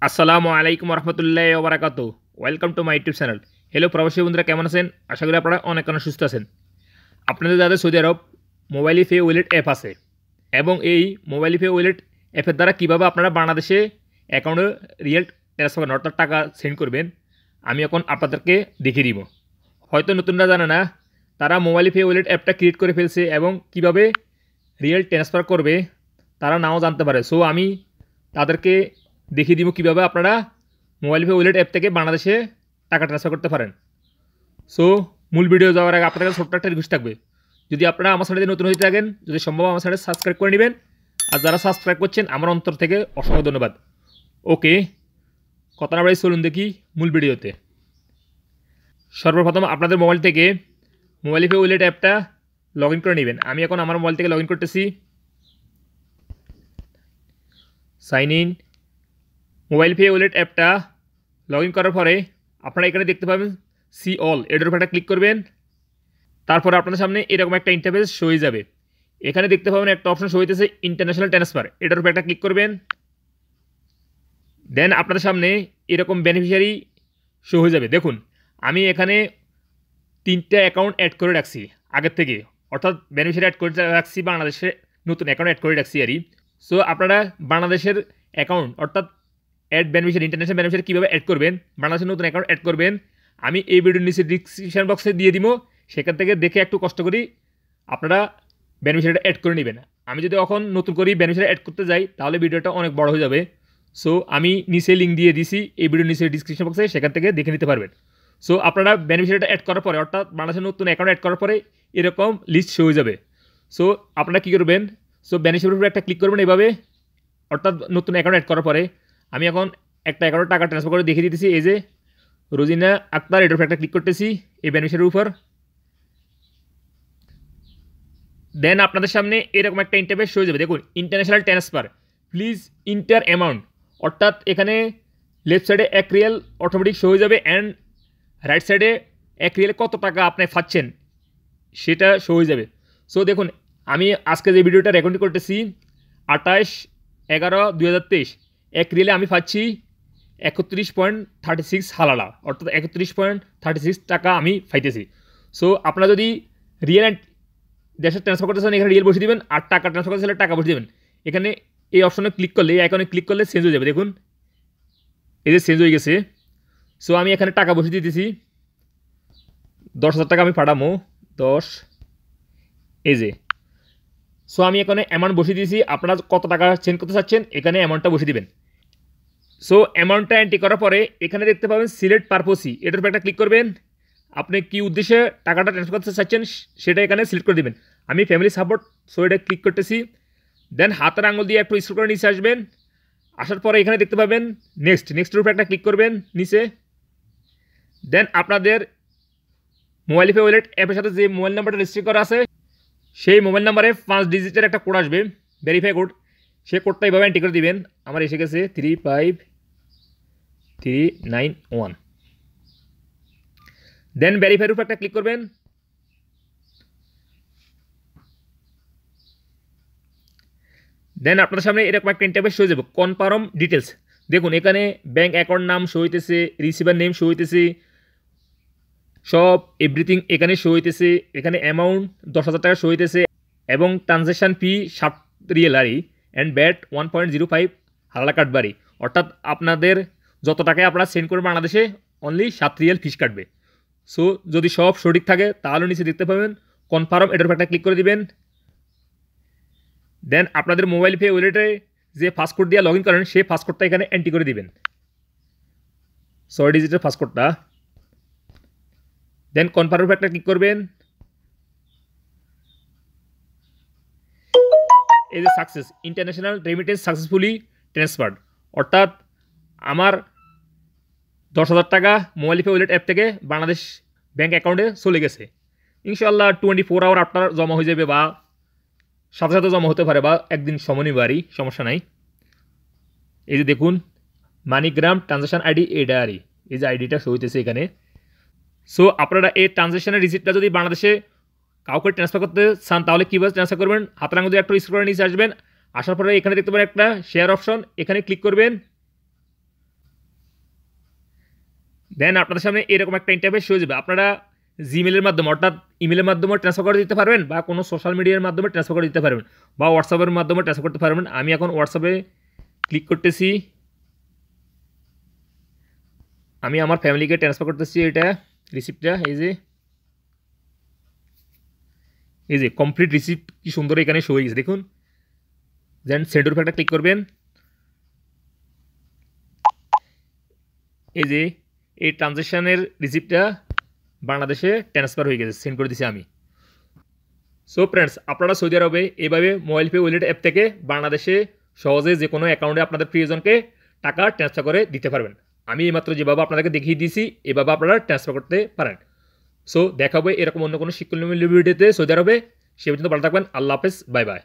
আসসালামু আলাইকুম রহমতুল্লাহ ওবরাকাতু। Welcome to my YouTube channel. Hello প্রবাসী বন্ধুরা, কেমন আছেন? আশা করি আপনারা অনেক সুস্থ আছেন। আপনাদের যাদের সৌদি আরব মোবাইল পে ওয়ালেট অ্যাপ আছে এবং এই মোবাইল পে ওয়ালেট অ্যাপের দ্বারা কীভাবে আপনারা বাংলাদেশে অ্যাকাউন্টে রিয়েল ট্রান্সফার করেন, অর্থাৎ টাকা সেন্ড করবেন, আমি এখন আপনাদেরকে দেখিয়ে দিব। হয়তো নতুনরা জানে না, তারা মোবাইল পে ওয়ালেট অ্যাপটা ক্রিয়েট করে ফেলছে এবং কীভাবে রিয়েল ট্রান্সফার করবে তারা নাও জানতে পারে। সো আমি তাদেরকে দেখিয়ে দিব কীভাবে আপনারা মোবাইল পে ওয়ালেট অ্যাপ থেকে বাংলাদেশে টাকা ট্রান্সফার করতে পারেন। সো মূল ভিডিও যাওয়ার আগে আপনার কাছে ছোট্ট একটা রিকোয়েস্ট থাকবে, যদি আপনারা আমার চ্যানেলে নতুন হয়ে থাকেন, যদি সম্ভব আমার চ্যানেল সাবস্ক্রাইব করে নেবেন। আর যারা সাবস্ক্রাইব করছেন, আমার অন্তর থেকে অসংখ্য ধন্যবাদ। ওকে, কথা না বাড়ি চলুন দেখি মূল ভিডিওতে। সর্বপ্রথম আপনাদের মোবাইল থেকে মোবাইল পে ওয়ালেট অ্যাপটা লগ ইন করে নেবেন। আমি এখন আমার মোবাইল থেকে লগ ইন করতেছি। Sign in. Mobile pay wallet অ্যাপটা লগ ইন করার পরে আপনারা এখানে দেখতে পাবেন সি অল, এটার উপর একটা ক্লিক করবেন। তারপর আপনাদের সামনে এরকম একটা ইন্টারফেস শো হয়ে যাবে। এখানে দেখতে পাবেন একটা অপশন শো হইতেছে ইন্টারন্যাশনাল ট্রান্সফার, এটার উপর একটা ক্লিক করবেন। দেন আপনাদের সামনে এরকম বেনিফিশিয়ারি শো হয়ে যাবে। দেখুন, আমি এখানে 3টা অ্যাকাউন্ট অ্যাড করে রাখছি আগের থেকে, অর্থাৎ বেনিফিশিয়ারি অ্যাড করে রাখছি, বাংলাদেশে নতুন অ্যাকাউন্ট অ্যাড করে রাখছি আরই। সো আপনারা বাংলাদেশের অ্যাকাউন্ট অর্থাৎ অ্যাড বেনিফিশিয়ারি, ইন্টারন্যাশনাল বেনিফিশিয়ারি কীভাবে অ্যাড করবেন, বাংলাদেশের নতুন অ্যাকাউন্ট অ্যাড করবেন, আমি এই ভিডিওর নিচে ডিসক্রিপশন বক্সে দিয়ে দিব। সেখান থেকে দেখে একটু কষ্ট করি আপনারা বেনিফিশিয়ারিটা অ্যাড করে নেবেন। আমি যদি এখন নতুন করে বেনিফিশিয়ারি অ্যাড করতে যাই তাহলে ভিডিওটা অনেক বড় হয়ে যাবে। সো আমি নিচে লিঙ্ক দিয়ে দিছি এই ভিডিওর নিচে ডিসক্রিপশন বক্সে, সেখান থেকে দেখে নিতে পারবেন। সো আপনারা বেনিফিশিয়ারিটা অ্যাড করার পরে, অর্থাৎ বাংলাদেশের নতুন অ্যাকাউন্ট অ্যাড করার পরে এরকম লিস্ট শো হয়ে যাবে। সো আপনারা কী করবেন, সো বেনিফিশিয়ারির উপরে একটা ক্লিক করবেন এভাবে, অর্থাৎ নতুন অ্যাকাউন্ট অ্যাড করার পরে। আমি এখন একটা অ্যাকাউন্টে টাকা ট্রান্সফার করে দেখিয়ে দিতেছি। এই যে রোজিনা আক্তার, এটার উপর একটা ক্লিক করতেছি এই বেনিফিশিয়ারির উপর। দেন আপনাদের সামনে এরকম একটা ইন্টারফেস হয়ে যাবে। দেখুন, international transfer, please inter amount, অর্থাৎ এখানে লেফট সাইডে 1 রিয়াল অটোমেটিক শো হয়ে যাবে অ্যান্ড রাইট সাইডে 1 রিয়ালে কত টাকা আপনি পাচ্ছেন সেটা শো হয়ে যাবে। সো দেখুন, আমি আজকে যে ভিডিওটা রেকর্ড করতেছি 28/11/2023, 1 রিয়ালে আমি পাচ্ছি 31.36 হালালা, অর্থাৎ 31.36 টাকা আমি পাইতেছি। সো আপনারা যদি রিয়েল দেশে ট্রান্সফার করতে চান, এখানে রিয়েল বসে দেবেন, আর টাকা ট্রান্সফার করতে চাইলে টাকা বসে দেবেন। এখানে এই অপশনে ক্লিক করলে, এই আইকনে ক্লিক করলে চেঞ্জ হয়ে যাবে। দেখুন, এই যে চেঞ্জ হয়ে গেছে। সো আমি এখানে টাকা বসে দিতেছি 10,000 টাকা আমি পাঠাবো 10, এই যে। সো আমি এখানে অ্যামাউন্ট বসিয়ে দিয়েছি। আপনারা কত টাকা সেন্ড করতে চাচ্ছেন এখানে অ্যামাউন্টটা বসিয়ে দেবেন। সো অ্যামাউন্টটা এন্ট্রি করার পরে এখানে দেখতে পাবেন সিলেক্ট পারপোসি, এটার উপর একটা ক্লিক করবেন। আপনি কী উদ্দেশ্যে টাকাটা ট্রান্সফার করতে চাচ্ছেন সেটা এখানে সিলেক্ট করে দেবেন। আমি ফ্যামিলি সাপোর্ট, সো এটা ক্লিক করতেছি। দেন হাতের আঙুল দিয়ে একটু স্ক্রল করে নিচে আসবেন। আসার পরে এখানে দেখতে পাবেন নেক্সটের উপর একটা ক্লিক করবেন নিচে। দেন আপনাদের মোবাইল পে ওয়ালেট অ্যাপের সাথে যে মোবাইল নাম্বারটা রেজিস্টার করা আছে সেই মোবাইল নাম্বারে 5 ডিজিটের একটা কোড আসবে, ভেরিফাই কোড। সেই কোডটা এইভাবে এন্ট্রি করে দিবেন। আমার এসে গেছে 35391। দেন ভেরিফাইয়ের উপর একটা ক্লিক করবেন। দেন আপনাদের সামনে এরকম একটা ইন্টারফেস শো হয়ে যাবে, কনফার্ম ডিটেলস। দেখুন, এখানে ব্যাঙ্ক অ্যাকাউন্ট নাম শো হইতেছে, রিসিভার নেম শো হইতেছে, সব এভরিথিং এখানে শো হইতেছে। এখানে অ্যামাউন্ট 10,000 টাকা শো হইতেছে এবং ট্রানজ্যাকশান ফি 7 রিয়েল আরই অ্যান্ড ব্যাট 1.05 হালালা কাটবারি, অর্থাৎ আপনাদের যত টাকায় আপনারা সেন্ড করবেন বাংলাদেশে অনলি 7 রিয়েল ফিস কাটবে। সো যদি সব সঠিক থাকে তাহলে নিচে দেখতে পাবেন কনফার্ম, এটার উপর একটা ক্লিক করে দিবেন। দেন আপনাদের মোবাইল পে ওয়ালেটে যে পাসওয়ার্ড দিয়ে লগ ইন করেন সেই পাসওয়ার্ডটা এখানে এন্ট্রি করে দিবেন, 6 ডিজিটের পাসওয়ার্ডটা। দেন কনফার্মের উপর একটা ক্লিক করবেন। এই যে success, international remittance successfully transferred, অর্থাৎ আমার 10,000 টাকা মোবাইল পে ওয়ালেট অ্যাপ থেকে বাংলাদেশ ব্যাঙ্ক অ্যাকাউন্টে চলে গেছে। ইনশাআল্লাহ 24 আওয়ার আপনার জমা হয়ে যাবে, বা সাথে সাথে জমা হতে পারে, বা একদিন সময় নিবে আরই, সমস্যা নাই। এই যে দেখুন, মানিগ্রাম ট্রানজ্যাকশান আইডি, এটা আরই এই যে আইডিটা শো হইতেছে এখানে। সো আপনারা এই ট্রানজ্যাকশানের রিসিপ্টটা যদি বাংলাদেশে কাউকে ট্রান্সফার করতে চান তাহলে কীভাবে ট্রান্সফার করবেন, হাতের আঙুল দিয়ে একটু স্ক্রল করে নিচে আসবেন। আসার পরে এখানে দেখতে পাবেন একটা শেয়ার অপশন, এখানে ক্লিক করবেন। দেন আপনাদের সামনে এরকম একটা ইন্টারফেস হয়ে যাবে। আপনারা জিমেলের মাধ্যমে অর্থাৎ ইমেলের মাধ্যমে ট্রান্সফার করে দিতে পারবেন, বা কোনো সোশ্যাল মিডিয়ার মাধ্যমে ট্রান্সফার করে দিতে পারবেন, বা হোয়াটসঅ্যাপের মাধ্যমে ট্রান্সফার করতে পারবেন। আমি এখন হোয়াটসঅ্যাপে ক্লিক করতেছি, আমি আমার ফ্যামিলিকে ট্রান্সফার করতেছি এটা রিসিপ্টটা। এই যে কমপ্লিট রিসিপ্ট কি সুন্দর এখানে শো হয়ে গেছে দেখুন। দেন সেন্ডের উপর একটা ক্লিক করবেন। এই যে এই ট্রানজ্যাকশানের রিসিপ্টটা বাংলাদেশে ট্রান্সফার হয়ে গেছে, সেন্ড করে দিছি আমি। সো ফ্রেন্ডস, আপনারা সৌদি আরবে এইভাবে মোবাইল পে ওয়ালেট অ্যাপ থেকে বাংলাদেশে সহজে যে কোনো অ্যাকাউন্টে আপনাদের প্রিয়জনকে টাকা ট্রান্সফার করে দিতে পারবেন। আমি এইমাত্র যেভাবে আপনাদেরকে দেখিয়ে দিয়েছি এভাবে আপনারা ট্রান্সফার করতে পারেন। সো দেখা হবে এরকম অন্য কোনো শিক্ষণীয় ভিডিওতে সৌদি আরবে। সে পর্যন্ত ভালো থাকবেন। আল্লাহ হাফেজ, বাই বাই।